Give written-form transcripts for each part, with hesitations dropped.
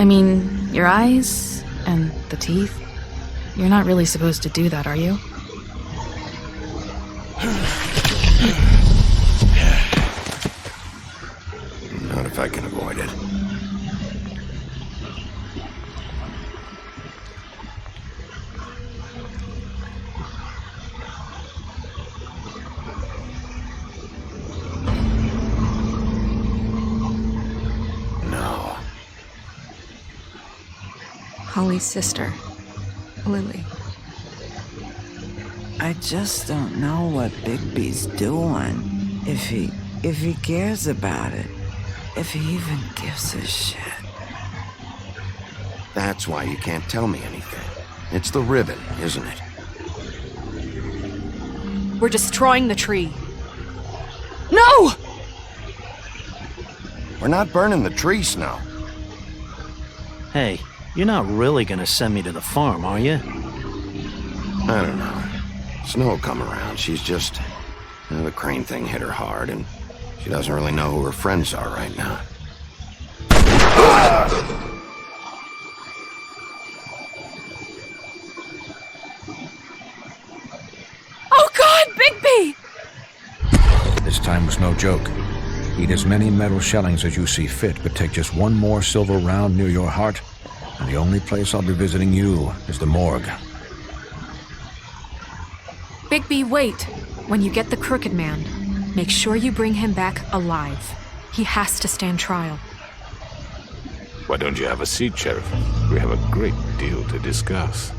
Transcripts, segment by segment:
I mean, your eyes and the teeth. You're not really supposed to do that, are you? Not if I can avoid it. No. Holly's sister, Lily. I just don't know what Bigby's doing. If he cares about it. If he even gives a shit. That's why you can't tell me anything. It's the ribbon, isn't it? We're destroying the tree. No! We're not burning the tree, Snow. Hey, you're not really gonna send me to the farm, are you? I don't know. Snow will come around. She's just... the crane thing hit her hard, and she doesn't really know who her friends are right now. Oh God, Bigby! This time was no joke. Eat as many metal shellings as you see fit, but take just one more silver round near your heart, and the only place I'll be visiting you is the morgue. Bigby, wait. When you get the Crooked Man, make sure you bring him back alive. He has to stand trial. Why don't you have a seat, Sheriff? We have a great deal to discuss.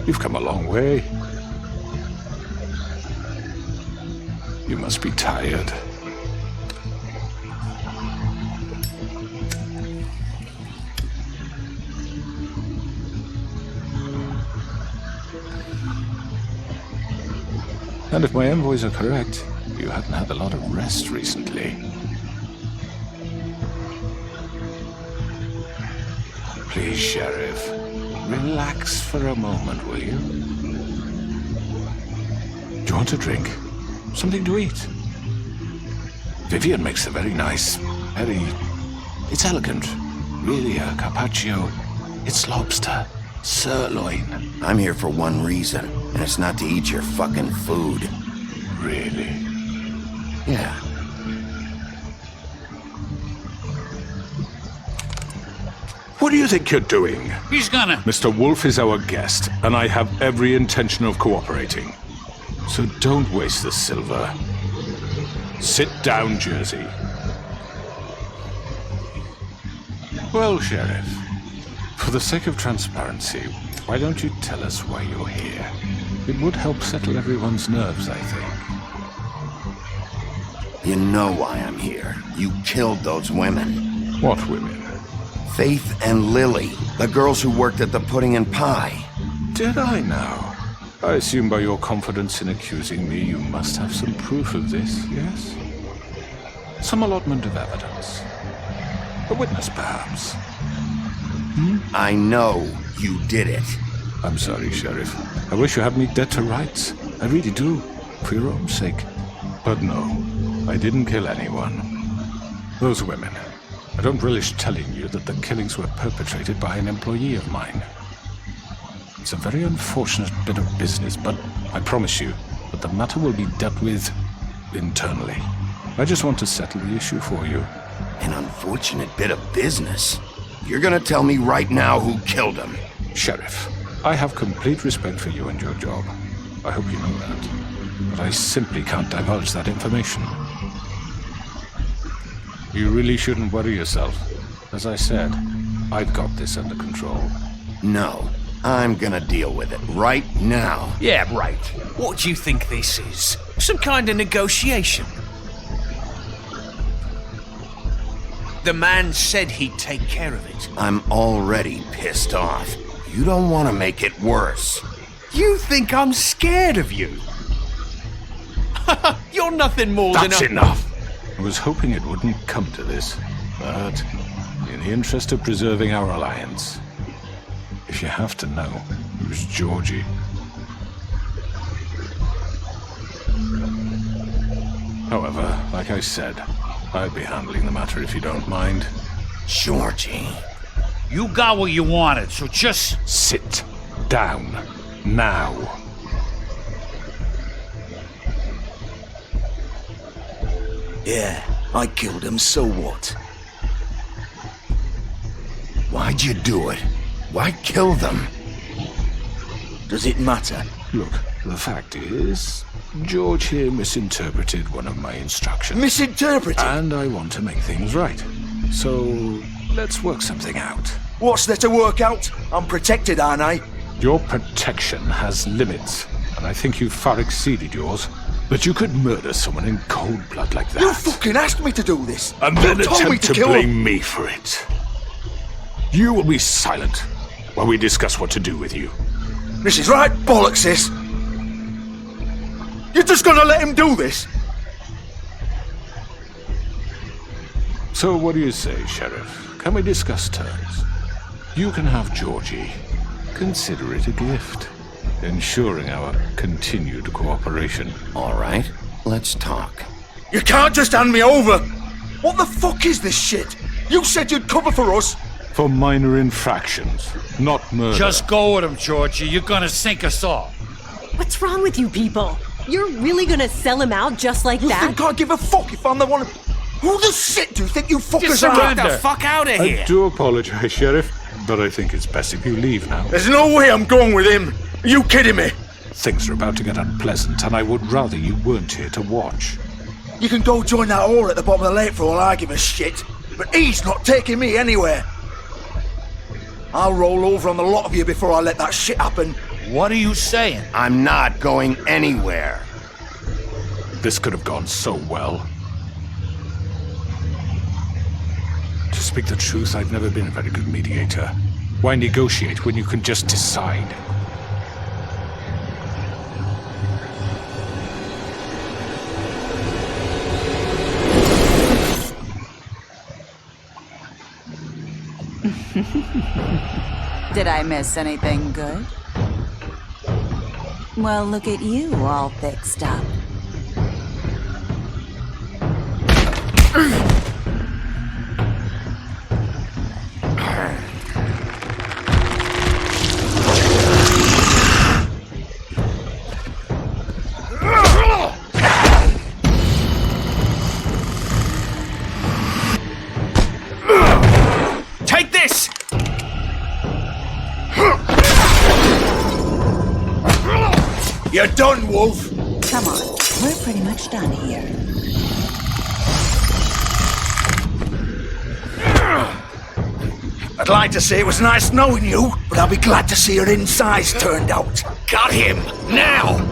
You've come a long way. You must be tired. And if my envoys are correct, you haven't had a lot of rest recently. Please, Sheriff. Relax for a moment, will you? Do you want a drink? Something to eat? Vivian makes a very nice, it's elegant. Really a carpaccio. It's lobster. Sirloin. I'm here for one reason, and it's not to eat your fucking food. Really? Yeah. What do you think you're doing? He's gonna... Mr. Wolf is our guest, and I have every intention of cooperating. So don't waste the silver. Sit down, Jersey. Well, Sheriff, for the sake of transparency, why don't you tell us why you're here? It would help settle everyone's nerves, I think. You know why I'm here. You killed those women. What women? Faith and Lily, the girls who worked at the Pudding and Pie. Did I now? I assume by your confidence in accusing me, you must have some proof of this, yes? Some allotment of evidence. A witness, perhaps. I know you did it. I'm sorry, Sheriff. I wish you had me dead to rights. I really do, for your own sake. But no, I didn't kill anyone. Those women. I don't relish telling you that the killings were perpetrated by an employee of mine. It's a very unfortunate bit of business, but I promise you that the matter will be dealt with internally. I just want to settle the issue for you. An unfortunate bit of business? You're gonna tell me right now who killed him? Sheriff, I have complete respect for you and your job. I hope you know that. But I simply can't divulge that information. You really shouldn't worry yourself. As I said, I've got this under control. No, I'm gonna deal with it right now. Yeah, right. What do you think this is? Some kind of negotiation? The man said he'd take care of it. I'm already pissed off. You don't want to make it worse. You think I'm scared of you? You're nothing more than That's a... enough! I was hoping it wouldn't come to this, but in the interest of preserving our alliance, if you have to know, it was Georgie. However, like I said, I'd be handling the matter if you don't mind. Georgie. You got what you wanted, so just... Sit down. Now. Yeah, I killed him, so what? Why'd you do it? Why kill them? Does it matter? Look, the fact is, George here misinterpreted one of my instructions. Misinterpreted? And I want to make things right. So, let's work something out. What's there to work out? I'm protected, aren't I? Your protection has limits, and I think you've far exceeded yours. But you could murder someone in cold blood like that. You fucking asked me to do this! And You then told me attempt to kill blame him. me for it. You will be silent while we discuss what to do with you. This is right bollocks, sis. You're just gonna let him do this? So what do you say, Sheriff? Can we discuss terms? You can have Georgie. Consider it a gift, ensuring our continued cooperation. All right, let's talk. You can't just hand me over! What the fuck is this shit? You said you'd cover for us! For minor infractions, not murder. Just go with him, Georgie. You're gonna sink us all. What's wrong with you people? You're really gonna sell him out just like You that? think I give a fuck if I'm the one who... Who the shit do you think you fuckers Just are? surrender. Get the fuck out of I do apologize, Sheriff, but I think it's best if you leave now. There's no way I'm going with him! Are you kidding me? Things are about to get unpleasant, and I would rather you weren't here to watch. You can go join that whore at the bottom of the lake for all I give a shit. But he's not taking me anywhere. I'll roll over on the lot of you before I let that shit happen. What are you saying? I'm not going anywhere. This could have gone so well. To speak the truth, I've never been a very good mediator. Why negotiate when you can just decide? Did I miss anything good? Well, look at you, all fixed up. Take this! You're done, Wolf! Come on, we're pretty much done here. I'd like to say it was nice knowing you, but I'll be glad to see your insides turned out. Got him! Now!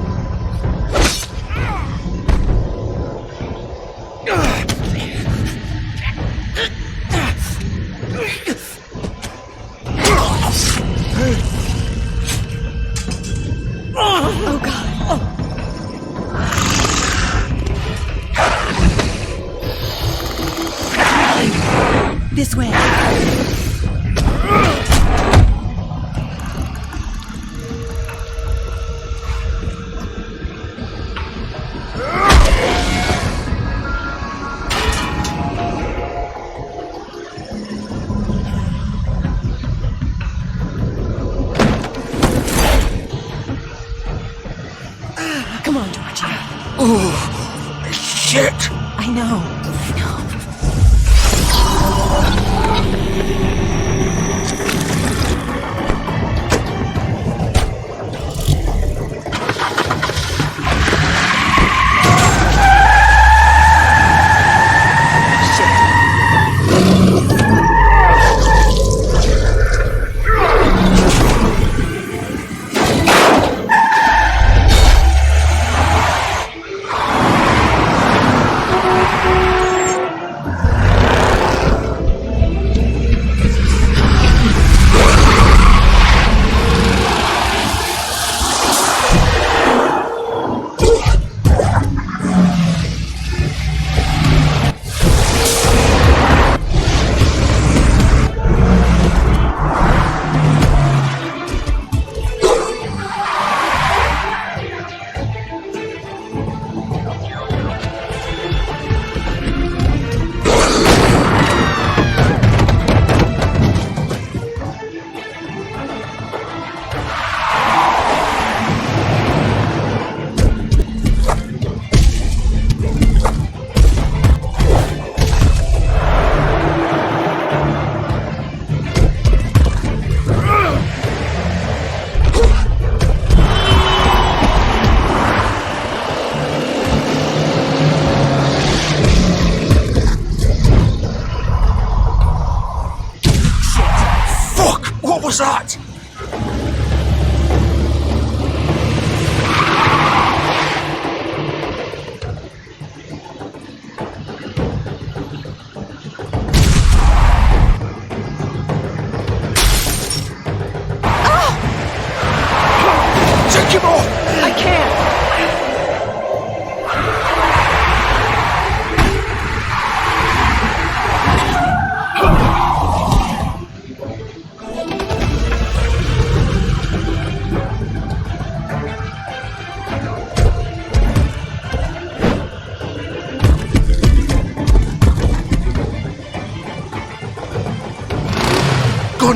Oh god. This way. Come on, Georgie. Ooh, shit! I know.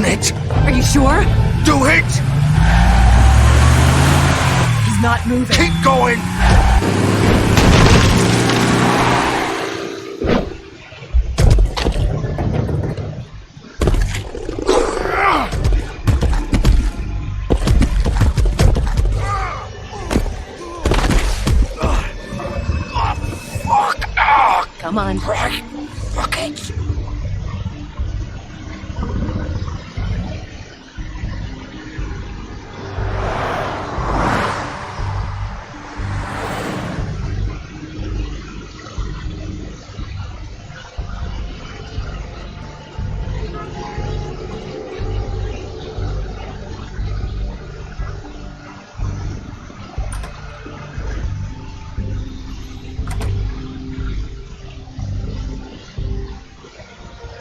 done it. Are you sure? Do it. He's not moving. Keep going. Come on. Right. Fuck it.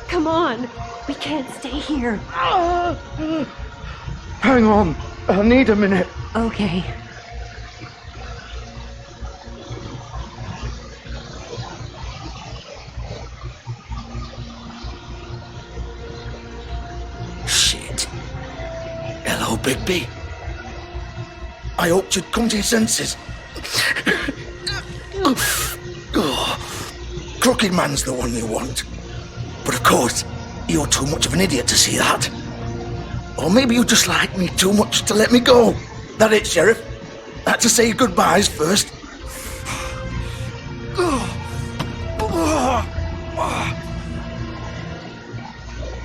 Come on. We can't stay here. Hang on. I need a minute. Okay. Shit. Hello, Bigby. I hoped you'd come to your senses. Crooked Man's the one you want. But of course, you're too much of an idiot to see that. Or maybe you just like me too much to let me go. That it, Sheriff? I had to say goodbyes first.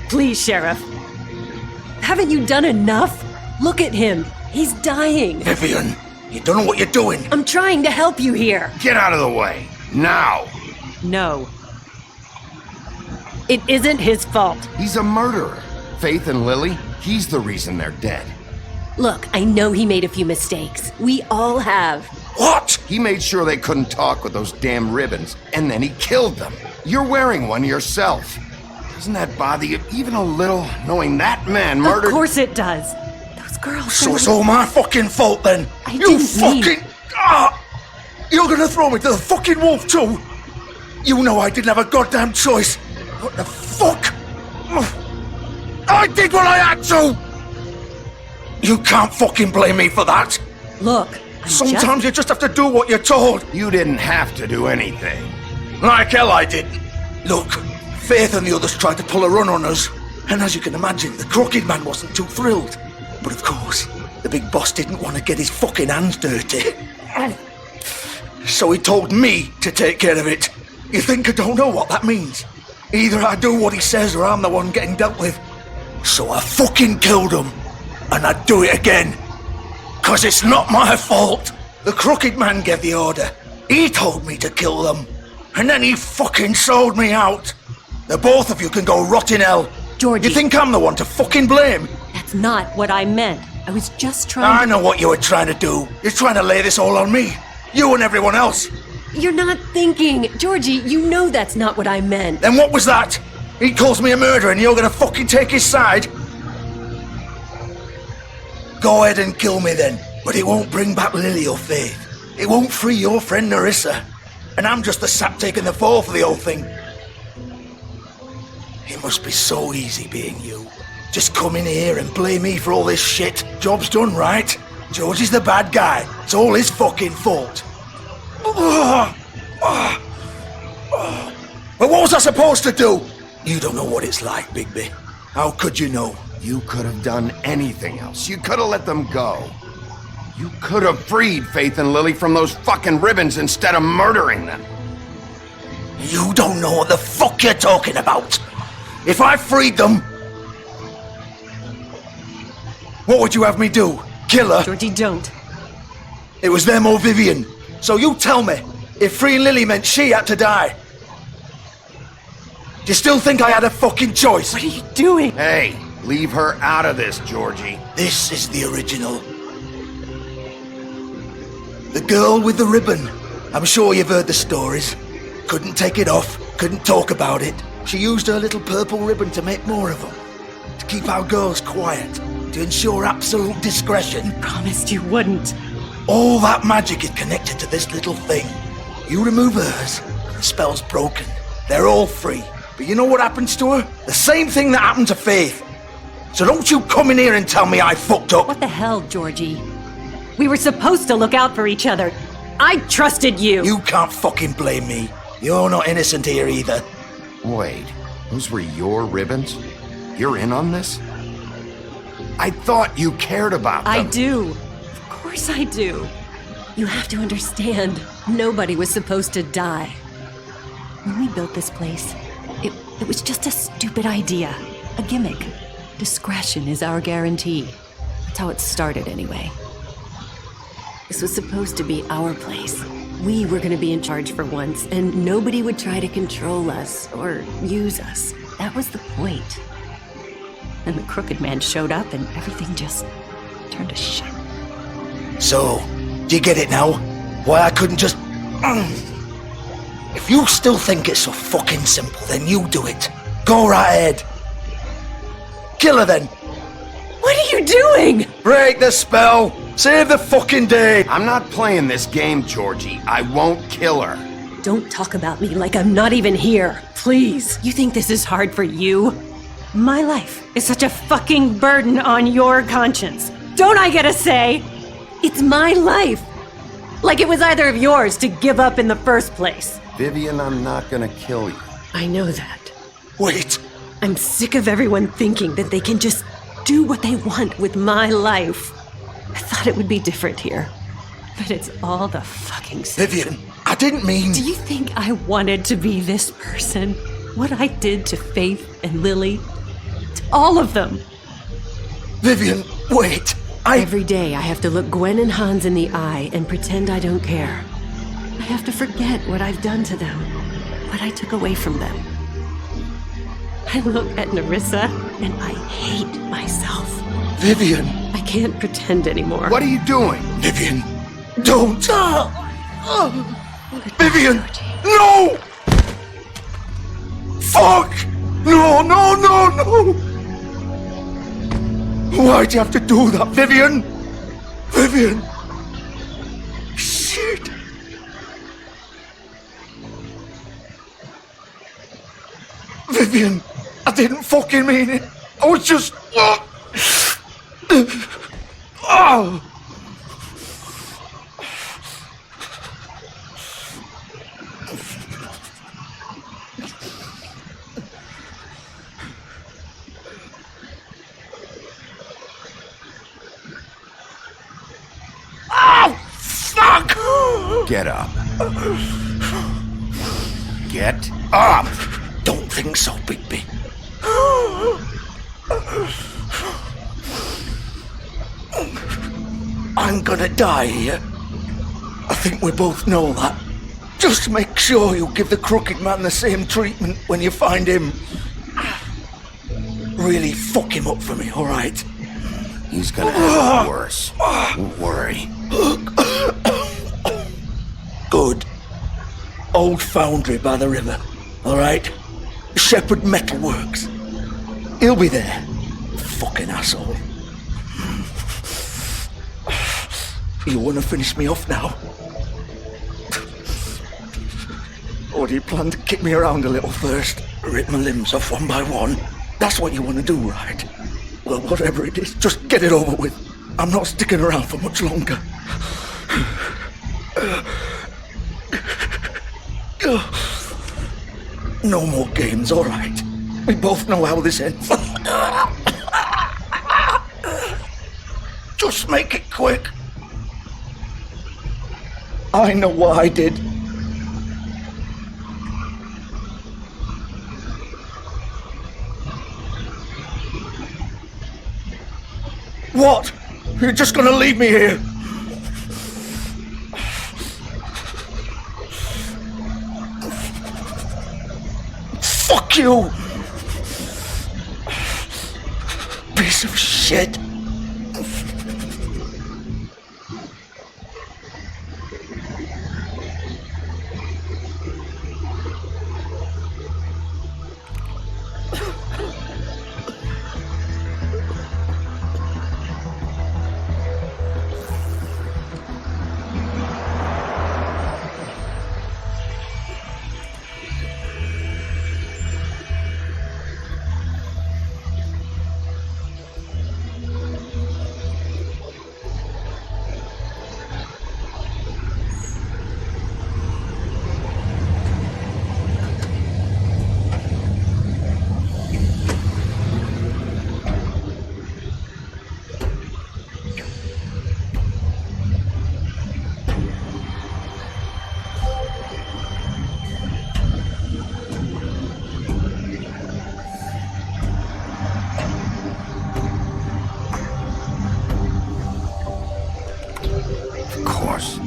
Please, Sheriff. Haven't you done enough? Look at him. He's dying. Vivian, you don't know what you're doing. I'm trying to help you here. Get out of the way. Now. No. It isn't his fault. He's a murderer. Faith and Lily, he's the reason they're dead. Look, I know he made a few mistakes. We all have. What? He made sure they couldn't talk with those damn ribbons, and then he killed them. You're wearing one yourself. Doesn't that bother you even a little, knowing that man murdered— Of course it does. Those girls— So it's all my fucking fault then? I didn't mean— You're gonna throw me to the fucking wolf too? You know I didn't have a goddamn choice. What the fuck? I did what I had to! You can't fucking blame me for that. Look, Sometimes you just have to do what you're told. You didn't have to do anything. Like hell I did. Look, Faith and the others tried to pull a run on us. And as you can imagine, the Crooked Man wasn't too thrilled. But of course, the big boss didn't want to get his fucking hands dirty. So he told me to take care of it. You think I don't know what that means? Either I do what he says or I'm the one getting dealt with. So I fucking killed him. And I'd do it again. 'Cause it's not my fault. The Crooked Man gave the order. He told me to kill them. And then he fucking sold me out. The both of you can go rot in hell. Georgie. You think I'm the one to fucking blame? That's not what I meant. I was just trying I know what you were trying to do. You're trying to lay this all on me. You and everyone else. You're not thinking. Georgie, you know that's not what I meant. Then what was that? He calls me a murderer and you're gonna fucking take his side? Go ahead and kill me then. But it won't bring back Lily or Faith. It won't free your friend Narissa. And I'm just the sap taking the fall for the whole thing. It must be so easy being you. Just come in here and blame me for all this shit. Job's done, right? George is the bad guy. It's all his fucking fault. But what was I supposed to do? You don't know what it's like, Bigby. How could you know? You could have done anything else. You could have let them go. You could have freed Faith and Lily from those fucking ribbons instead of murdering them. You don't know what the fuck you're talking about. If I freed them, what would you have me do? Kill her? Georgie, don't. It was them or Vivian. So you tell me, if freeing Lily meant she had to die, do you still think I had a fucking choice? What are you doing? Hey, leave her out of this, Georgie. This is the original. The girl with the ribbon. I'm sure you've heard the stories. Couldn't take it off, couldn't talk about it. She used her little purple ribbon to make more of them. To keep our girls quiet. To ensure absolute discretion. Promised you wouldn't. All that magic is connected to this little thing. You remove hers, and the spell's broken. They're all free. But you know what happens to her? The same thing that happened to Faith. So don't you come in here and tell me I fucked up. What the hell, Georgie? We were supposed to look out for each other. I trusted you. You can't fucking blame me. You're not innocent here either. Wait, those were your ribbons? You're in on this? I thought you cared about them. I do. Of course I do. You have to understand, nobody was supposed to die. When we built this place, it was just a stupid idea. A gimmick. Discretion is our guarantee. That's how it started anyway. This was supposed to be our place. We were gonna be in charge for once, and nobody would try to control us or use us. That was the point. And the crooked man showed up and everything just turned to shit. So, do you get it now? Why I couldn't just... If you still think it's so fucking simple, then you do it. Go right ahead. Kill her then. What are you doing? Break the spell. Save the fucking day. I'm not playing this game, Georgie. I won't kill her. Don't talk about me like I'm not even here. Please. You think this is hard for you? My life is such a fucking burden on your conscience. Don't I get a say? It's my life. Like it was either of yours to give up in the first place. Vivian, I'm not gonna kill you. I know that. Wait. I'm sick of everyone thinking that they can just do what they want with my life. I thought it would be different here. But it's all the fucking same. Vivian, I didn't mean... Do you think I wanted to be this person? What I did to Faith and Lily? To all of them? Vivian, wait. Every day I have to look Gwen and Hans in the eye and pretend I don't care. I have to forget what I've done to them, what I took away from them. I look at Nerissa and I hate myself. Vivian. I can't pretend anymore. What are you doing? Vivian, don't. Vivian, no! Fuck! No, no, no, no! Why'd you have to do that, Vivian? Vivian! Shit! Vivian, I didn't fucking mean it. I was just... Oh! Fuck! Get up. Get up! Don't think so, Bigby. I'm gonna die here. I think we both know that. Just make sure you give the crooked man the same treatment when you find him. Really fuck him up for me, alright? He's gonna have it worse. Don't worry. Good. Old foundry by the river, alright? Shepherd Metalworks. He'll be there. Fucking asshole. You wanna finish me off now? Or do you plan to kick me around a little first? Rip my limbs off one by one? That's what you wanna do, right? Well, whatever it is, just get it over with. I'm not sticking around for much longer. No more games, all right? We both know how this ends. Just make it quick. I know what I did. What? You're just gonna leave me here? Fuck you! Piece of shit! Of course.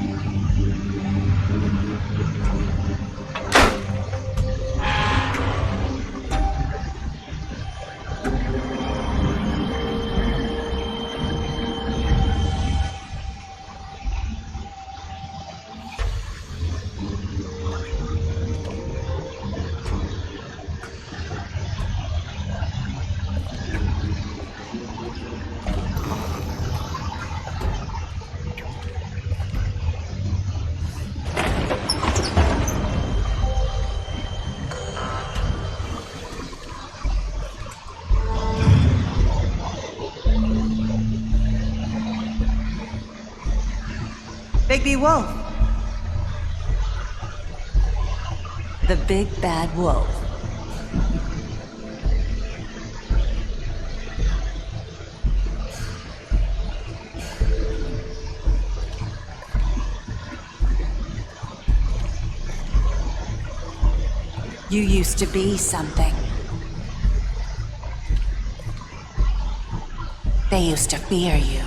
Bigby Wolf. The big bad wolf. You used to be something. They used to fear you.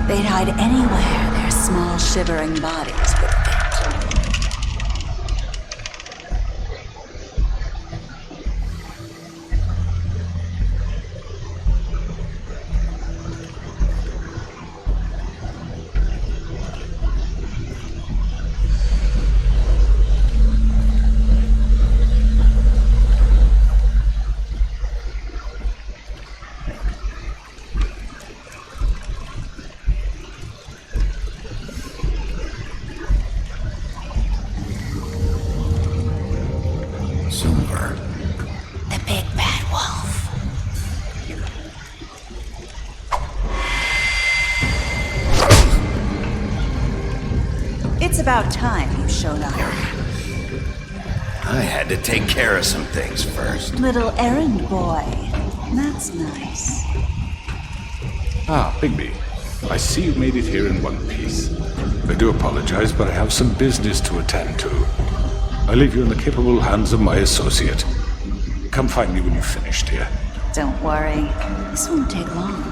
They'd hide anywhere their small, shivering bodies would fit. Silver. The big bad wolf. It's about time you showed up. I had to take care of some things first. Little errand boy. That's nice. Ah, Bigby. I see you made it here in one piece. I do apologize, but I have some business to attend to. I leave you in the capable hands of my associate. Come find me when you've finished here. Don't worry. This won't take long.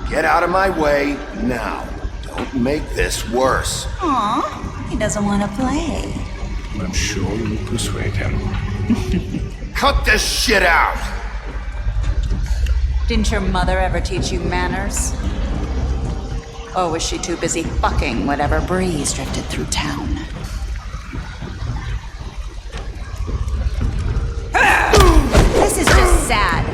Get out of my way now. Don't make this worse. Aw, he doesn't want to play. I'm sure you'll persuade him. Cut this shit out! Didn't your mother ever teach you manners? Or was she too busy fucking whatever breeze drifted through town? This is just sad.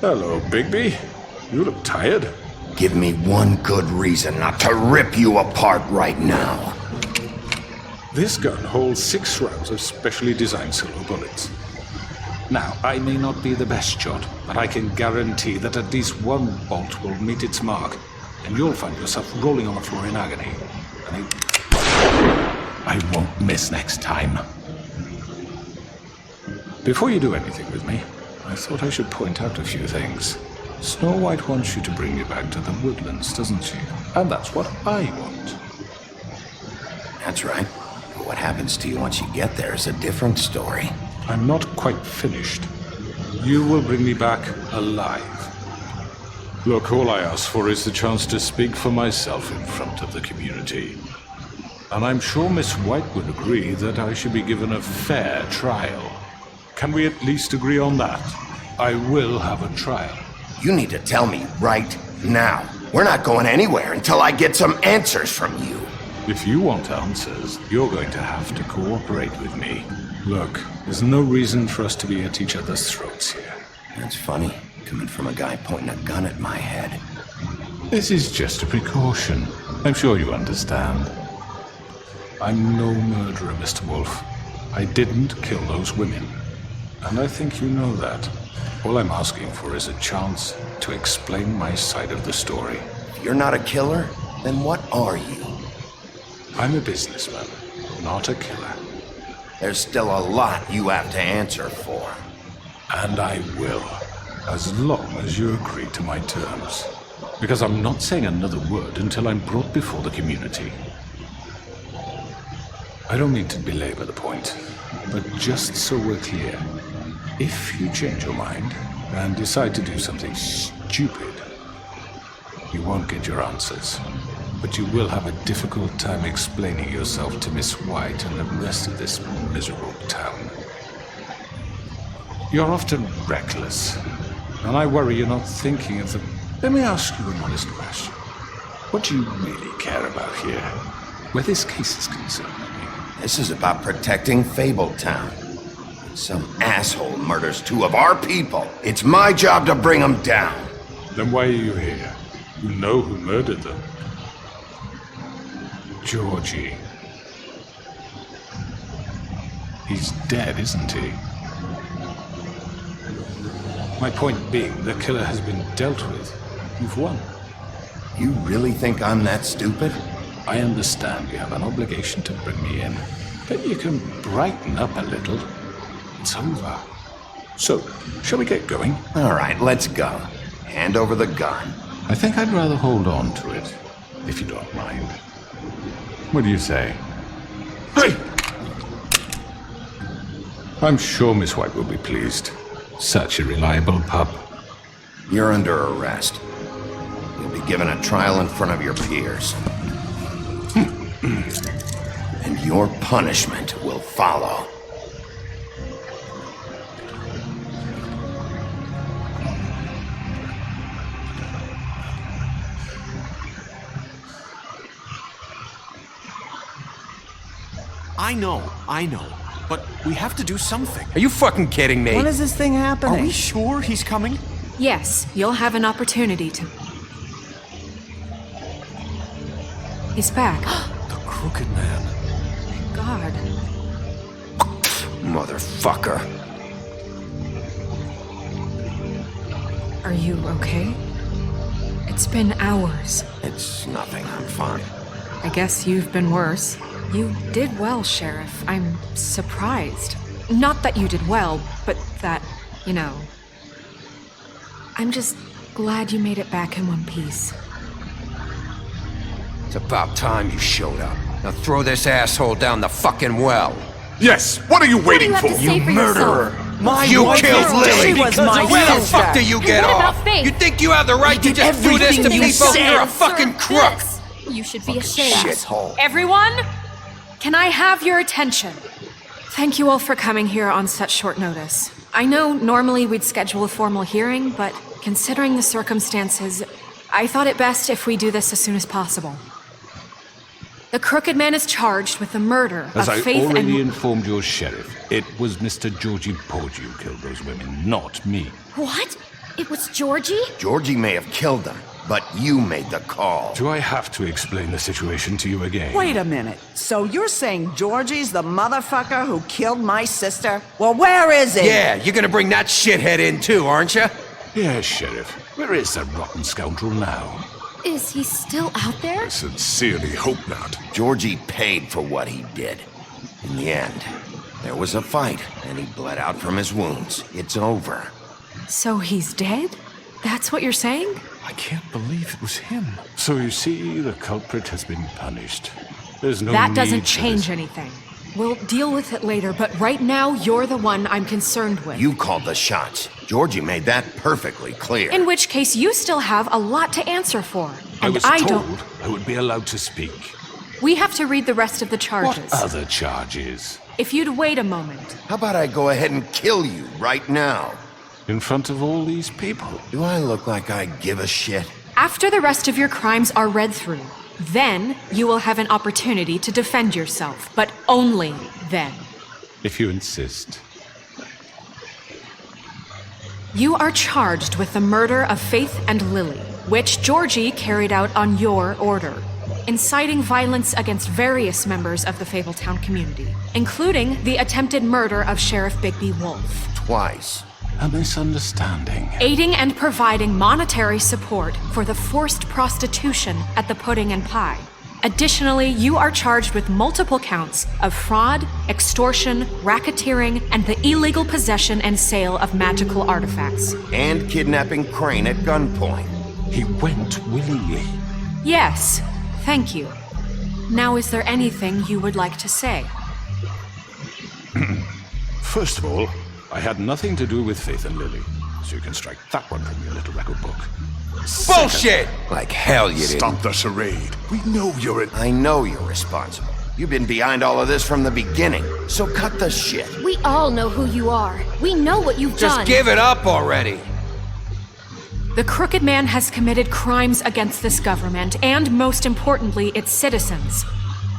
Hello, Bigby. You look tired. Give me one good reason not to rip you apart right now. This gun holds 6 rounds of specially designed silver bullets. Now, I may not be the best shot, but I can guarantee that at least one bolt will meet its mark, and you'll find yourself rolling on the floor in agony. And I won't miss next time. Before you do anything with me, I thought I should point out a few things. Snow White wants you to bring me back to the woodlands, doesn't she? And that's what I want. That's right. But what happens to you once you get there is a different story. I'm not quite finished. You will bring me back alive. Look, all I ask for is the chance to speak for myself in front of the community. And I'm sure Miss White would agree that I should be given a fair trial. Can we at least agree on that? I will have a trial. You need to tell me right now. We're not going anywhere until I get some answers from you. If you want answers, you're going to have to cooperate with me. Look, there's no reason for us to be at each other's throats here. That's funny, coming from a guy pointing a gun at my head. This is just a precaution. I'm sure you understand. I'm no murderer, Mr. Wolf. I didn't kill those women. And I think you know that. All I'm asking for is a chance to explain my side of the story. If you're not a killer, then what are you? I'm a businessman, not a killer. There's still a lot you have to answer for. And I will, as long as you agree to my terms. Because I'm not saying another word until I'm brought before the community. I don't mean to belabor the point, but just so we're clear, if you change your mind and decide to do something stupid, you won't get your answers. But you will have a difficult time explaining yourself to Miss White and the rest of this miserable town. You're often reckless, and I worry you're not thinking of the... Let me ask you an honest question. What do you really care about here? Where this case is concerned, I mean. This is about protecting Fabletown. Some asshole murders 2 of our people. It's my job to bring them down. Then why are you here? You know who murdered them. Georgie. He's dead, isn't he? My point being, the killer has been dealt with. You've won. You really think I'm that stupid? I understand you have an obligation to bring me in, but you can brighten up a little. It's over. So, shall we get going? All right, let's go. Hand over the gun. I think I'd rather hold on to it, if you don't mind. What do you say? Hey! I'm sure Miss White will be pleased. Such a reliable pup. You're under arrest. You'll be given a trial in front of your peers. And your punishment will follow. I know. But we have to do something. Are you fucking kidding me? When is this thing happening? Are we sure he's coming? Yes, you'll have an opportunity to... He's back. The Crooked Man. God. Motherfucker. Are you okay? It's been hours. It's nothing, I'm fine. I guess you've been worse. You did well, Sheriff. I'm surprised. Not that you did well, but that, you know... I'm just glad you made it back in one piece. It's about time you showed up. Now throw this asshole down the fucking well. Yes, what are you waiting What do you have to say for murderer! yourself? You killed Lily! She was my Where the sister. fuck do you get What about off? Faith? You think you have the right to just do this to Everything you people? said You're a fucking deserved crook! this. You should be ashamed. Shithole. Everyone, can I have your attention? Thank you all for coming here on such short notice. I know normally we'd schedule a formal hearing, but considering the circumstances, I thought it best if we do this as soon as possible. The Crooked Man is charged with the murder As of I Faith already and... informed your sheriff, it was Mr. Georgie Porgy who killed those women, not me. What? It was Georgie? Georgie may have killed them, but you made the call. Do I have to explain the situation to you again? Wait a minute. So you're saying Georgie's the motherfucker who killed my sister? Well, where is he? Yeah, you're gonna bring that shithead in too, aren't you? Yes, Sheriff. Where is that rotten scoundrel now? Is he still out there? I sincerely hope not. Georgie paid for what he did. In the end, there was a fight, and he bled out from his wounds. It's over. So he's dead? That's what you're saying? I can't believe it was him. So you see, the culprit has been punished. There's no That need doesn't for change this. anything. We'll deal with it later, but right now, you're the one I'm concerned with. You called the shots. Georgie made that perfectly clear. In which case, you still have a lot to answer for. And I was told don't. I would be allowed to speak. We have to read the rest of the charges. What other charges? If you'd wait a moment. How about I go ahead and kill you right now? In front of all these people? Do I look like I give a shit? After the rest of your crimes are read through, then you will have an opportunity to defend yourself, but only then. If you insist. You are charged with the murder of Faith and Lily, which Georgie carried out on your order, inciting violence against various members of the Fabletown community, including the attempted murder of Sheriff Bigby Wolf. Twice. A misunderstanding. Aiding and providing monetary support for the forced prostitution at the Pudding and Pie. Additionally, you are charged with multiple counts of fraud, extortion, racketeering, and the illegal possession and sale of magical artifacts. And kidnapping Crane at gunpoint. He went willingly. Yes, thank you. Now, is there anything you would like to say? First of all, I had nothing to do with Faith and Lily, so you can strike that one from your little record book. Bullshit! Like hell you didn't. Stop the charade. We know you're an... I know you're responsible. You've been behind all of this from the beginning, so cut the shit. We all know who you are. We know what you've done. Just give it up already. The Crooked Man has committed crimes against this government and, most importantly, its citizens.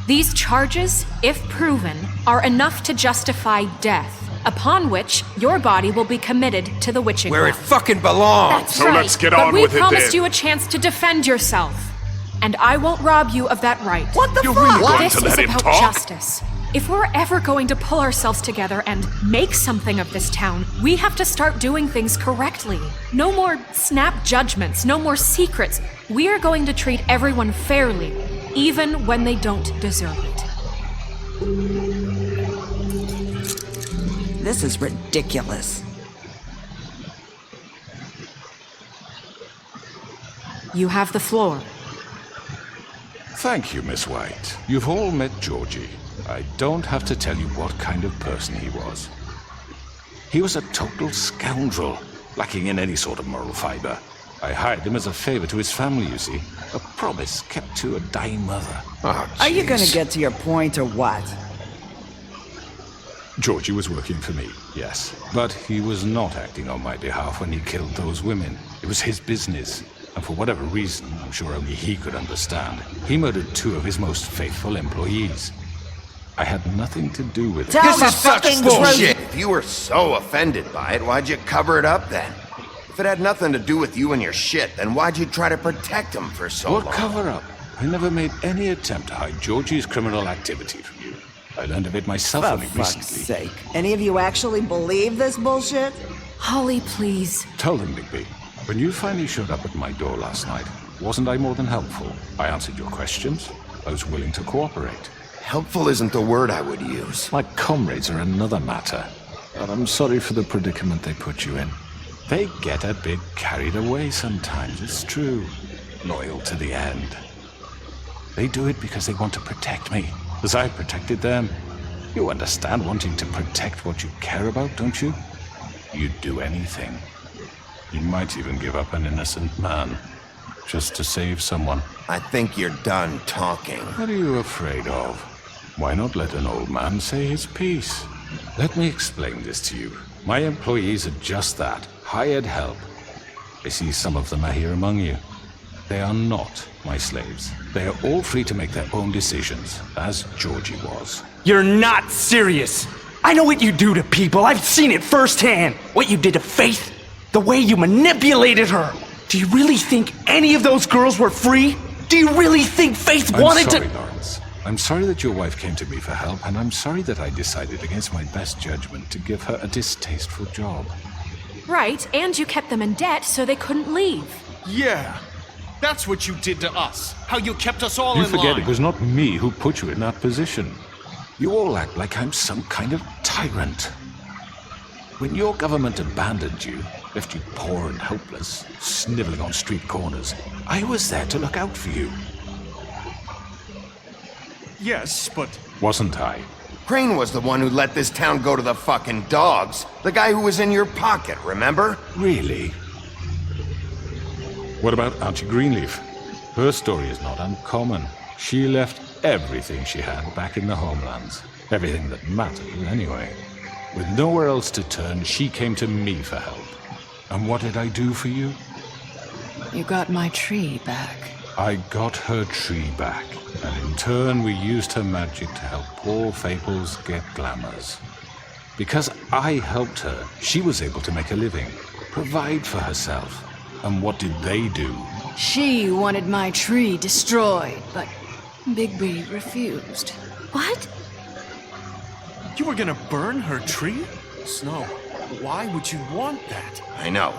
These charges, if proven, are enough to justify death, upon which your body will be committed to the witching Where it well. fucking belongs. That's So right. let's get But on we with it promised then. you a chance to defend yourself, and I won't rob you of that right. What the You're fuck? really going This to is let him about talk? justice. If we're ever going to pull ourselves together and make something of this town, we have to start doing things correctly. No more snap judgments, no more secrets. We are going to treat everyone fairly, even when they don't deserve it. This is ridiculous. You have the floor. Thank you, Miss White. You've all met Georgie. I don't have to tell you what kind of person he was. He was a total scoundrel, lacking in any sort of moral fiber. I hired him as a favor to his family, you see. A promise kept to a dying mother. Oh, Are you jeez. gonna get to your point or what? Georgie was working for me, yes. But he was not acting on my behalf when he killed those women. It was his business. And for whatever reason, I'm sure only he could understand, he murdered 2 of his most faithful employees. I had nothing to do with it. Tell This the is such fucking bullshit. truth. If you were so offended by it, why'd you cover it up then? If it had nothing to do with you and your shit, then why'd you try to protect him for so What long? cover up? I never made any attempt to hide Georgie's criminal activity from you. I learned of it myself For only fuck's recently. sake. Any of you actually believe this bullshit? Holly, please. Tell them, Bigby. When you finally showed up at my door last night, wasn't I more than helpful? I answered your questions. I was willing to cooperate. Helpful isn't the word I would use. My comrades are another matter. And I'm sorry for the predicament they put you in. They get a bit carried away sometimes, it's true. Loyal to the end. They do it because they want to protect me, as I protected them. You understand wanting to protect what you care about, don't you? You'd do anything. You might even give up an innocent man, just to save someone. I think you're done talking. What are you afraid of? Why not let an old man say his piece? Let me explain this to you. My employees are just that, hired help. I see some of them are here among you. They are not my slaves. They are all free to make their own decisions, as Georgie was. You're not serious. I know what you do to people. I've seen it firsthand. What you did to Faith. The way you manipulated her! Do you really think any of those girls were free? Do you really think Faith wanted I'm sorry, to— Lawrence. I'm sorry that your wife came to me for help, and I'm sorry that I decided against my best judgment to give her a distasteful job. Right, and you kept them in debt so they couldn't leave. Yeah. That's what you did to us. How you kept us all You in forget line. it was not me who put you in that position. You all act like I'm some kind of tyrant. When your government abandoned you, left you poor and helpless, sniveling on street corners, I was there to look out for you. Yes, but... Wasn't I? Crane was the one who let this town go to the fucking dogs. The guy who was in your pocket, remember? Really? What about Auntie Greenleaf? Her story is not uncommon. She left everything she had back in the homelands. Everything that mattered, anyway. With nowhere else to turn, she came to me for help. And what did I do for you? You got my tree back. I got her tree back, and in turn we used her magic to help poor Faples get glamours. Because I helped her, she was able to make a living, provide for herself. And what did they do? She wanted my tree destroyed, but Bigby refused. What? You were gonna burn her tree? Snow, why would you want that? I know.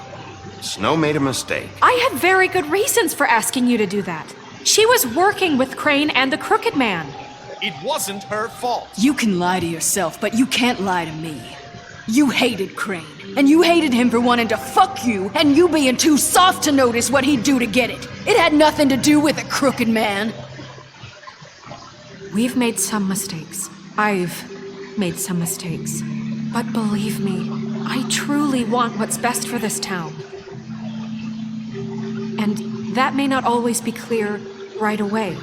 Snow made a mistake. I had very good reasons for asking you to do that. She was working with Crane and the Crooked Man. It wasn't her fault. You can lie to yourself, but you can't lie to me. You hated Crane, and you hated him for wanting to fuck you, and you being too soft to notice what he'd do to get it. It had nothing to do with a Crooked Man. We've made some mistakes. I've made some mistakes. But believe me, I truly want what's best for this town. And that may not always be clear right away,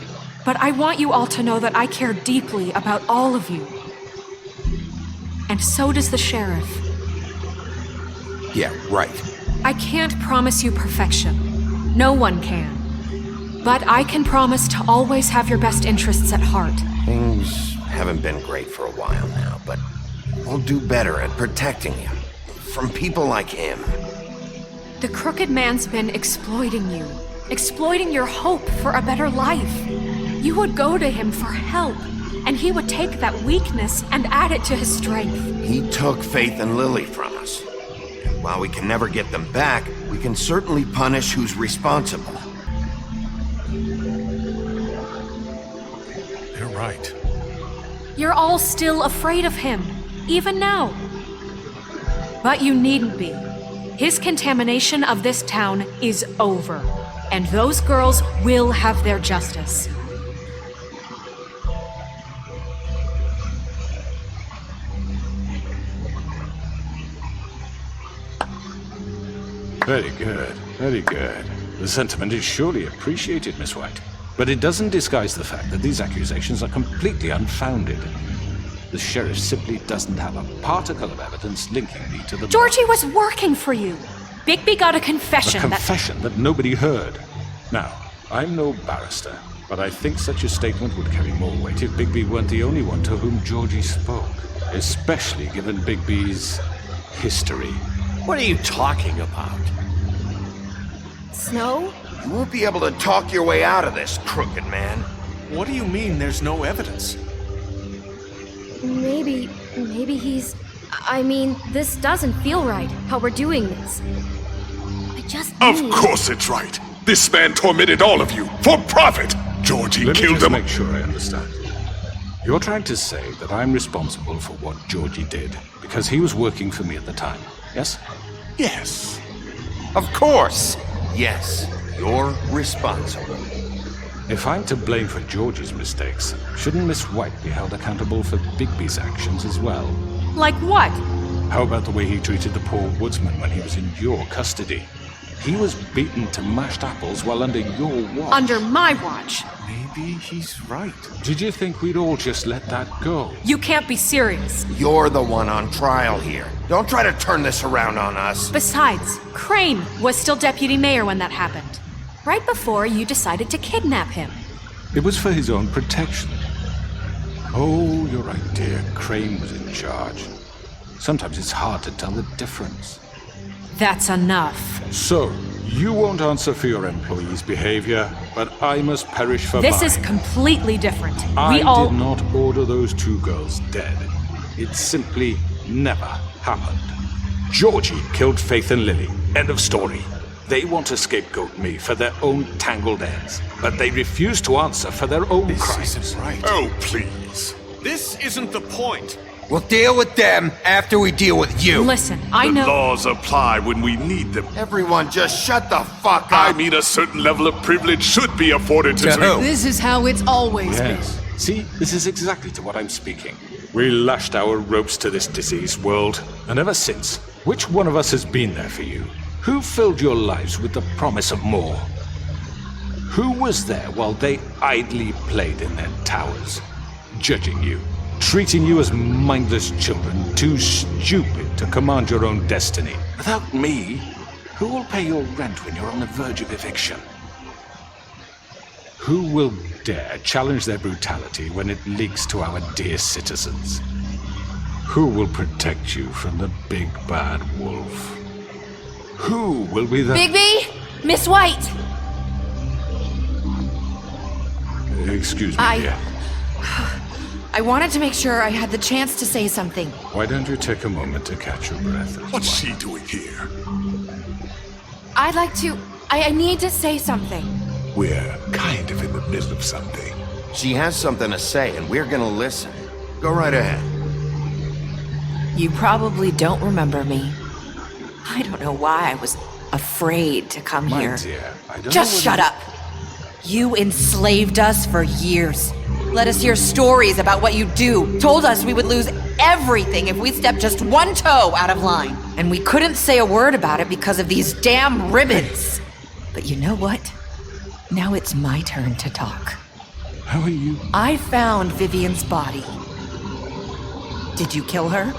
but I want you all to know that I care deeply about all of you. And so does the sheriff. Yeah, right. I can't promise you perfection. No one can. But I can promise to always have your best interests at heart. Things haven't been great for a while now, but we'll do better at protecting you. From people like him. The Crooked Man's been exploiting you. Exploiting your hope for a better life. You would go to him for help, and he would take that weakness and add it to his strength. He took Faith and Lily from us. And while we can never get them back, we can certainly punish who's responsible. You're right. You're all still afraid of him, even now. But you needn't be. His contamination of this town is over, and those girls will have their justice. Very good, very good. The sentiment is surely appreciated, Miss White. But it doesn't disguise the fact that these accusations are completely unfounded. The sheriff simply doesn't have a particle of evidence linking me to the... Georgie was working for you. Bigby got a A confession confession that nobody heard. Now, I'm no barrister, but I think such a statement would carry more weight if Bigby weren't the only one to whom Georgie spoke. Especially given Bigby's history. What are you talking about? Snow? You won't be able to talk your way out of this, Crooked Man. What do you mean there's no evidence? Maybe he's... I mean, this doesn't feel right, how we're doing this. I just Of need... course it's right. This man tormented all of you for profit. Georgie Let me killed just them. make sure I understand. You're trying to say that I'm responsible for what Georgie did because he was working for me at the time, yes? Yes. Of course. Yes, you're responsible. If I'm to blame for Georgie's mistakes, shouldn't Miss White be held accountable for Bigby's actions as well? Like what? How about the way he treated the poor woodsman when he was in your custody? He was beaten to mashed apples while under your watch. Under my watch. Maybe he's right. Did you think we'd all just let that go? You can't be serious. You're the one on trial here. Don't try to turn this around on us. Besides, Crane was still deputy mayor when that happened. Right before you decided to kidnap him. It was for his own protection. Oh, you're right, dear. Crane was in charge. Sometimes it's hard to tell the difference. That's enough. So, you won't answer for your employees' behavior, but I must perish for This mine. is completely different. I We all... did not order those 2 girls dead. It simply never happened. Georgie killed Faith and Lily. End of story. They want to scapegoat me for their own tangled ends, but they refuse to answer for their own crimes. This isn't right. Oh, please. This isn't the point. We'll deal with them after we deal with you. Listen, I The know... laws apply when we need them. Everyone just shut the fuck up. I mean, a certain level of privilege should be afforded to To who? This is how it's always Yes. See, this is exactly to what I'm speaking. We lashed our ropes to this diseased world, and ever since, which one of us has been there for you? Who filled your lives with the promise of more? Who was there while they idly played in their towers, judging you, treating you as mindless children, too stupid to command your own destiny? Without me, who will pay your rent when you're on the verge of eviction? Who will dare challenge their brutality when it leaks to our dear citizens? Who will protect you from the big bad wolf? Who will be the... Bigby! Miss White! Excuse me, dear. I wanted to make sure I had the chance to say something. Why don't you take a moment to catch your breath? What's she doing here? I'd like to... I need to say something. We're kind of in the middle of something. She has something to say, and we're gonna listen. Go right ahead. You probably don't remember me. I don't know why I was afraid to come My here. dear, I don't Just know shut whether- up. You enslaved us for years. Let us hear stories about what you do. Told us we would lose everything if we stepped just one toe out of line. And we couldn't say a word about it because of these damn ribbons. But you know what? Now it's my turn to talk. How are you? I found Vivian's body. Did you kill her?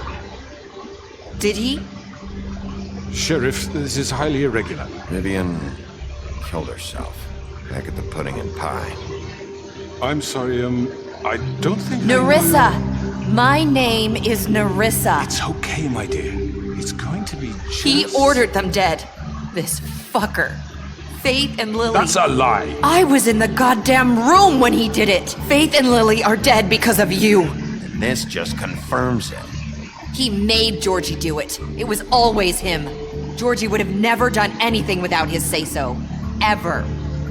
Did he? Sheriff, this is highly irregular. Vivian killed herself. Back at the Pudding and Pie. I'm sorry, I don't think Nerissa! My name is Nerissa. It's okay, my dear. It's going to be just... He ordered them dead. This fucker. Faith and Lily. That's a lie. I was in the goddamn room when he did it. Faith and Lily are dead because of you. And this just confirms it. He made Georgie do it. It was always him. Georgie would have never done anything without his say-so. Ever.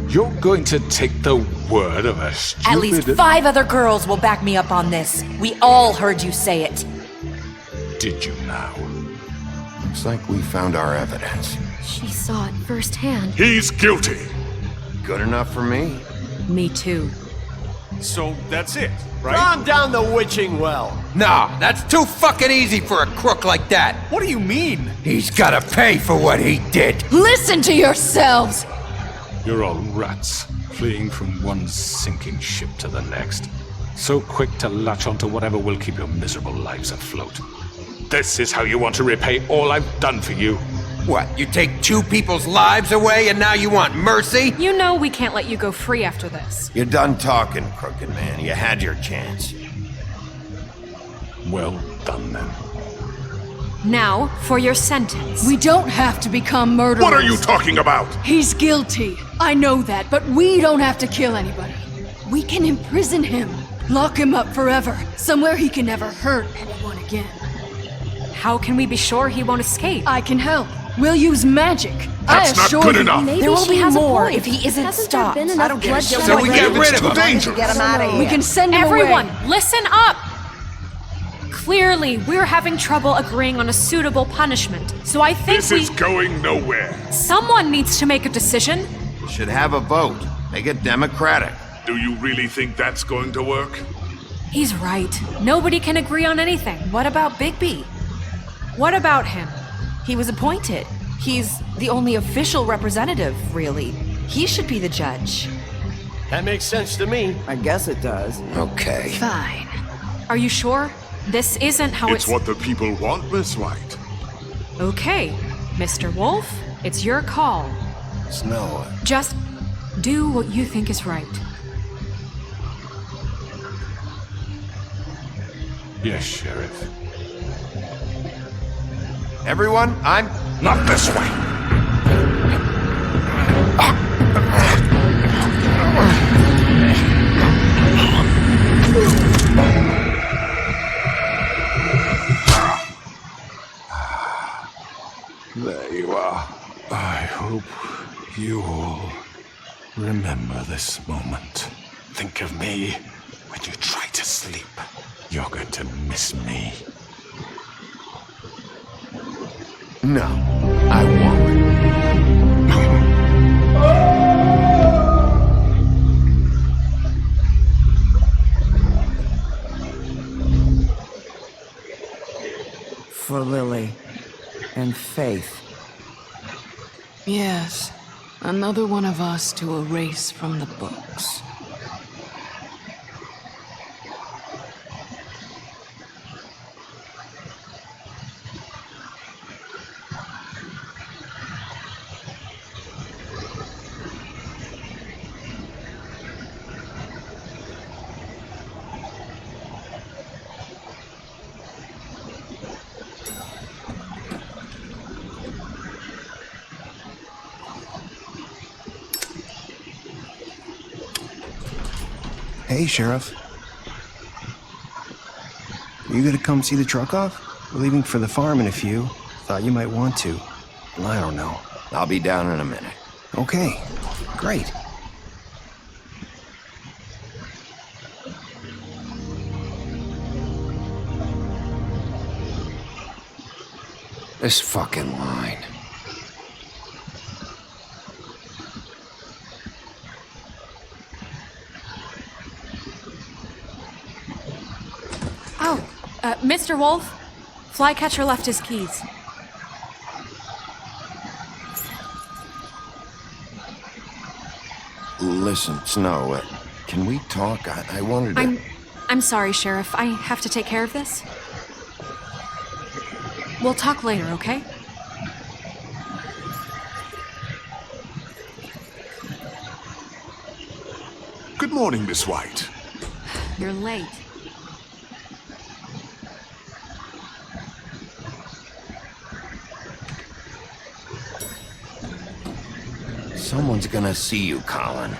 You're going to take the word of a stupid... At least 5 other girls will back me up on this. We all heard you say it. Did you now? Looks like we found our evidence. She saw it firsthand. He's guilty. Good enough for me. Me too. So that's it, right? Calm down the witching well. Nah, that's too fucking easy for a crook like that. What do you mean? He's gotta pay for what he did. Listen to yourselves! You're all rats, fleeing from one sinking ship to the next. So quick to latch onto whatever will keep your miserable lives afloat. This is how you want to repay all I've done for you. What, you take 2 people's lives away and now you want mercy? You know we can't let you go free after this. You're done talking, crooked man. You had your chance. Well done, then. Now, for your sentence. We don't have to become murderers. What are you talking about? He's guilty. I know that, but we don't have to kill anybody. We can imprison him. Lock him up forever. Somewhere he can never hurt anyone again. How can we be sure he won't escape? I can help. We'll use magic. That's not good enough. Maybe There will she be has a more point. if he isn't Hasn't there stopped. been I enough don't care. bloodshed So we already? get rid of It's too him. dangerous. Get him out of here. We can send him Everyone, away. listen up! Clearly, we're having trouble agreeing on a suitable punishment, so I think This is going nowhere. someone needs to make a decision. Should have a vote. Make it democratic. Do you really think that's going to work? He's right. Nobody can agree on anything. What about Bigby? What about him? He was appointed. He's the only official representative, really. He should be the judge. That makes sense to me. I guess it does. Okay. Fine. Are you sure? This isn't how It's what the people want, Miss White. Okay, Mr. Wolf, it's your call. Snow. Just do what you think is right. Yes, Sheriff. Everyone, I'm... Not this way. There you are. I hope you all remember this moment. Think of me when you try to sleep. You're going to miss me. No, I won't. For Lily and Faith. Yes, another one of us to erase from the books. Hey, Sheriff. You gonna come see the truck off? We're leaving for the farm in a few. Thought you might want to. Well, I don't know. I'll be down in a minute. Okay, great. This fucking line. Oh, Mr. Wolf, Flycatcher left his keys. Listen, Snow, can we talk? I wanted to... I'm sorry, Sheriff. I have to take care of this. We'll talk later, okay? Good morning, Miss White. You're late. Someone's gonna see you, Colin.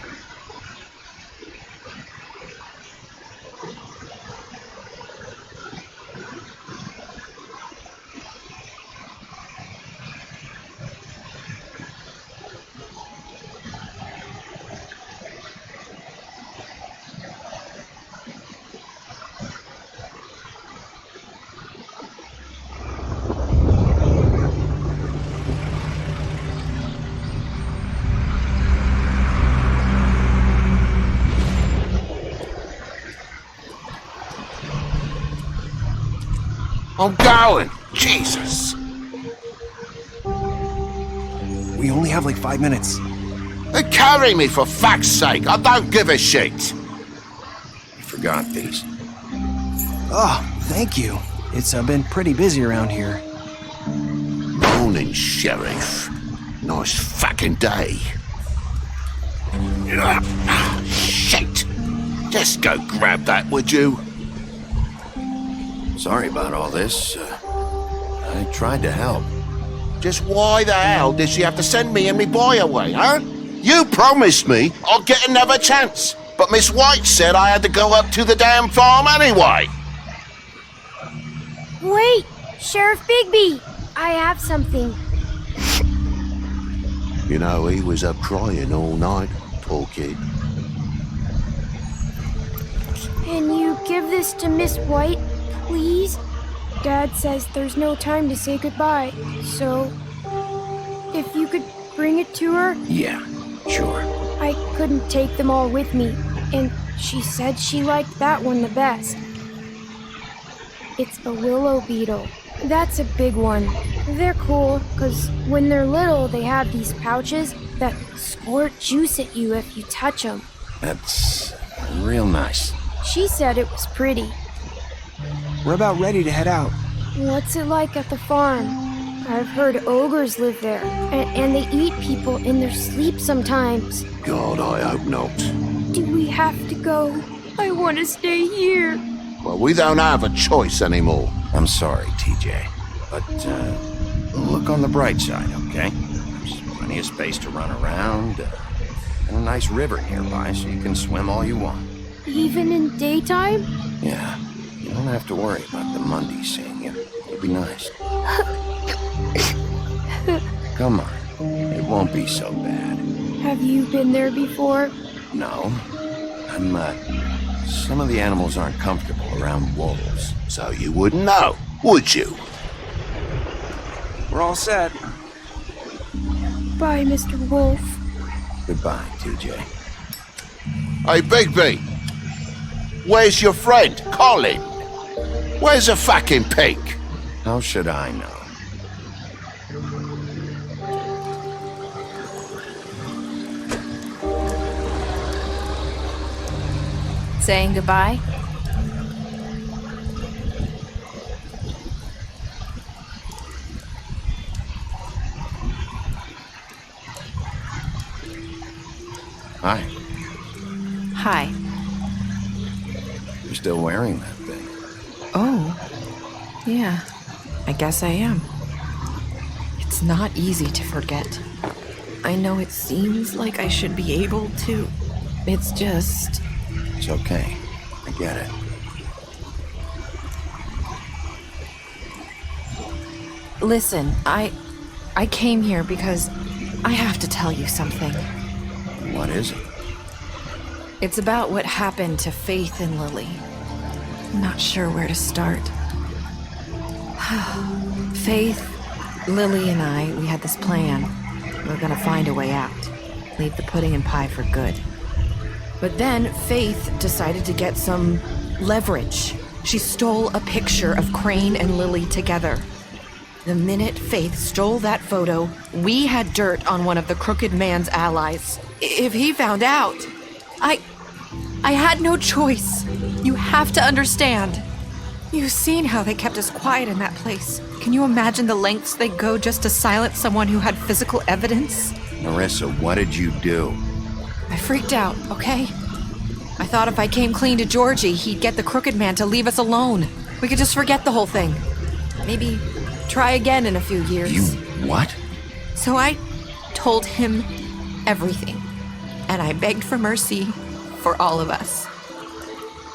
I'm going! Jesus! We only have like 5 minutes. They carry me, for fuck's sake! I don't give a shit! I forgot these. Oh, thank you. It's been pretty busy around here. Morning, Sheriff. Nice fucking day. Shit! Just go grab that, would you? Sorry about all this. I tried to help. Just why the hell did she have to send me and me boy away, huh? You promised me I'd get another chance, but Miss White said I had to go up to the damn farm anyway. Wait, Sheriff Bigby, I have something. You know, he was up crying all night, poor kid. Can you give this to Miss White, please? Dad says there's no time to say goodbye, so if you could bring it to her? Yeah, sure. I couldn't take them all with me, and she said she liked that one the best. It's a willow beetle. That's a big one. They're cool, because when they're little, they have these pouches that squirt juice at you if you touch them. That's real nice. She said it was pretty. We're about ready to head out. What's it like at the farm? I've heard ogres live there, and they eat people in their sleep sometimes. God, I hope not. Do we have to go? I want to stay here. Well, we don't have a choice anymore. I'm sorry, TJ, but look on the bright side, okay? There's plenty of space to run around, and a nice river nearby so you can swim all you want. Even in daytime? Yeah, you don't have to worry about the Mundies seeing you. It'll be nice. Come on, it won't be so bad. Have you been there before? No, some of the animals aren't comfortable around wolves, so you wouldn't know, would you? We're all set. Bye, Mr. Wolf. Goodbye, TJ. Hey, Bigby! Where's your friend, Colin? Where's the fucking pig? How should I know? Saying goodbye? Hi. Hi. You're still wearing that thing. Oh, yeah, I guess I am. It's not easy to forget. I know it seems like I should be able to. It's just... It's okay. I get it. Listen, I came here because I have to tell you something. What is it? It's about what happened to Faith and Lily. I'm not sure where to start. Faith, Lily, and I, we had this plan. We were gonna find a way out. Leave the pudding and pie for good. But then Faith decided to get some leverage. She stole a picture of Crane and Lily together. The minute Faith stole that photo, we had dirt on one of the Crooked Man's allies. If he found out, I had no choice. You have to understand. You've seen how they kept us quiet in that place. Can you imagine the lengths they go just to silence someone who had physical evidence? Marissa, what did you do? I freaked out, okay? I thought if I came clean to Georgie, he'd get the Crooked Man to leave us alone. We could just forget the whole thing. Maybe try again in a few years. You what? So I told him everything. And I begged for mercy for all of us.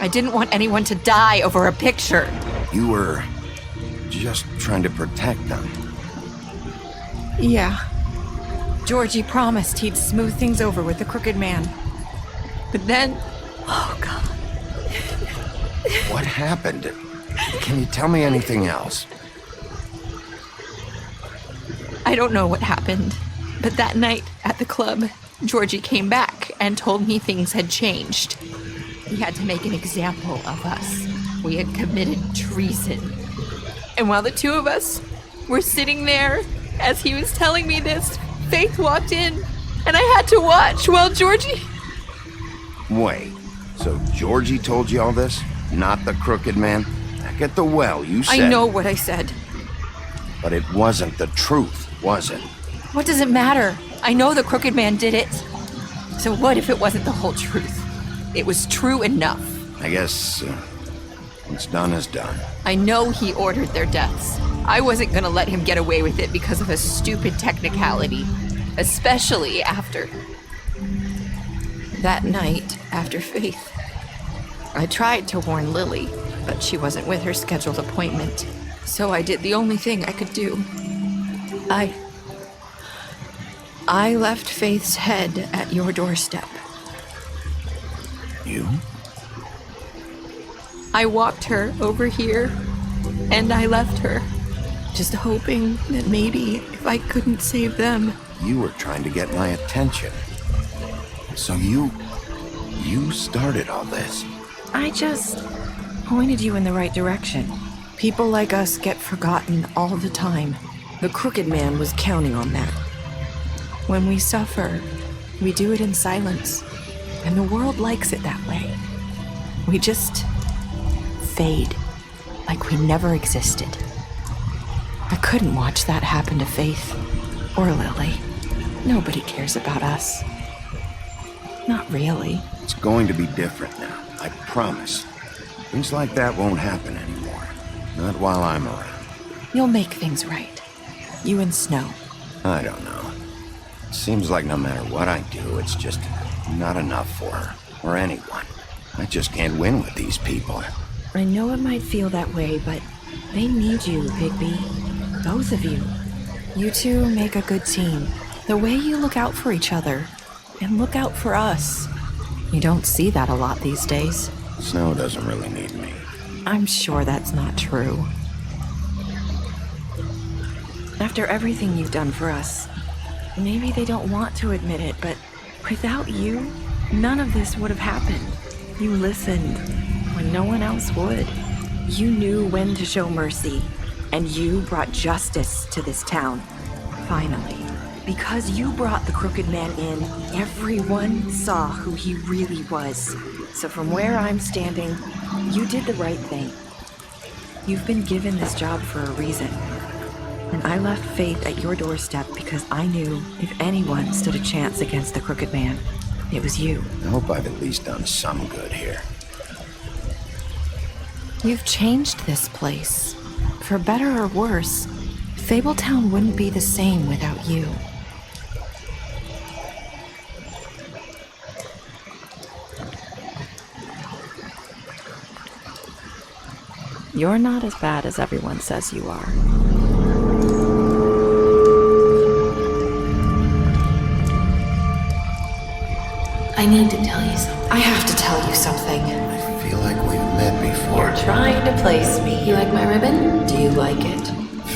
I didn't want anyone to die over a picture. You were just trying to protect them. Yeah. Georgie promised he'd smooth things over with the Crooked Man. But then... Oh, God. What happened? Can you tell me anything else? I don't know what happened. But that night at the club, Georgie came back and told me things had changed. He had to make an example of us. We had committed treason. And while the two of us were sitting there, as he was telling me this, Faith walked in, and I had to watch while Georgie... Wait, so Georgie told you all this? Not the Crooked Man? Back at the well, you said... I know what I said. But it wasn't the truth, was it? What does it matter? I know the Crooked Man did it. So what if it wasn't the whole truth? It was true enough. I guess what's done is done. I know he ordered their deaths. I wasn't gonna let him get away with it because of a stupid technicality. Especially after... that night, after Faith. I tried to warn Lily, but she wasn't with her scheduled appointment. So I did the only thing I could do. I left Faith's head at your doorstep. You? I walked her over here, and I left her, just hoping that maybe if I couldn't save them... You were trying to get my attention. So you started all this. I just pointed you in the right direction. People like us get forgotten all the time. The Crooked Man was counting on that. When we suffer, we do it in silence, and the world likes it that way. We just fade, like we never existed. I couldn't watch that happen to Faith or Lily. Nobody cares about us. Not really. It's going to be different now, I promise. Things like that won't happen anymore. Not while I'm around. You'll make things right. You and Snow. I don't know. Seems like no matter what I do, it's just not enough for her, or anyone. I just can't win with these people. I know it might feel that way, but they need you, Bigby. Both of you. You two make a good team. The way you look out for each other, and look out for us. You don't see that a lot these days. Snow doesn't really need me. I'm sure that's not true. After everything you've done for us, maybe they don't want to admit it, but without you, none of this would have happened. You listened when no one else would. You knew when to show mercy, and you brought justice to this town. Finally. Because you brought the Crooked Man in, everyone saw who he really was. So from where I'm standing, you did the right thing. You've been given this job for a reason. And I left Faith at your doorstep because I knew if anyone stood a chance against the Crooked Man, it was you. I hope I've at least done some good here. You've changed this place. For better or worse, Fabletown wouldn't be the same without you. You're not as bad as everyone says you are. I need to tell you something. I have to tell you something. I feel like we've met before. You're trying to place me. You like my ribbon? Do you like it?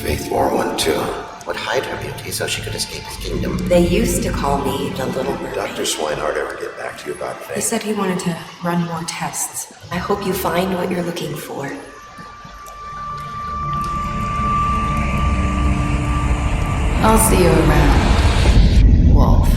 Faith wore one too. Would hide her beauty so she could escape his kingdom. They used to call me the Little Mermaid. Dr. Swinehart ever get back to you about Faith? He said he wanted to run more tests. I hope you find what you're looking for. I'll see you around, Wolf.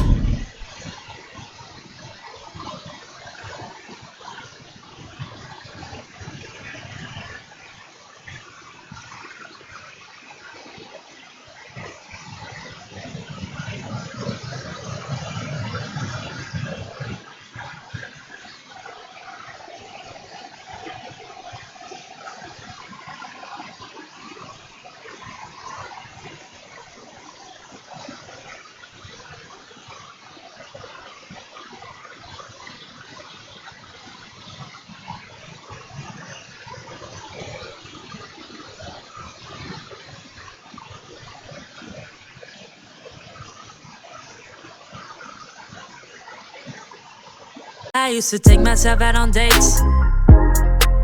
I used to take myself out on dates,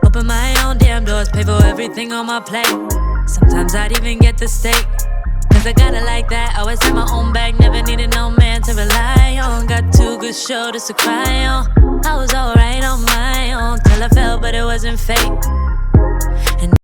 open my own damn doors, pay for everything on my plate. Sometimes I'd even get the steak, cause I got it like that. Always had my own bag, never needed no man to rely on. Got two good shoulders to cry on. I was alright on my own till I fell, but it wasn't fate.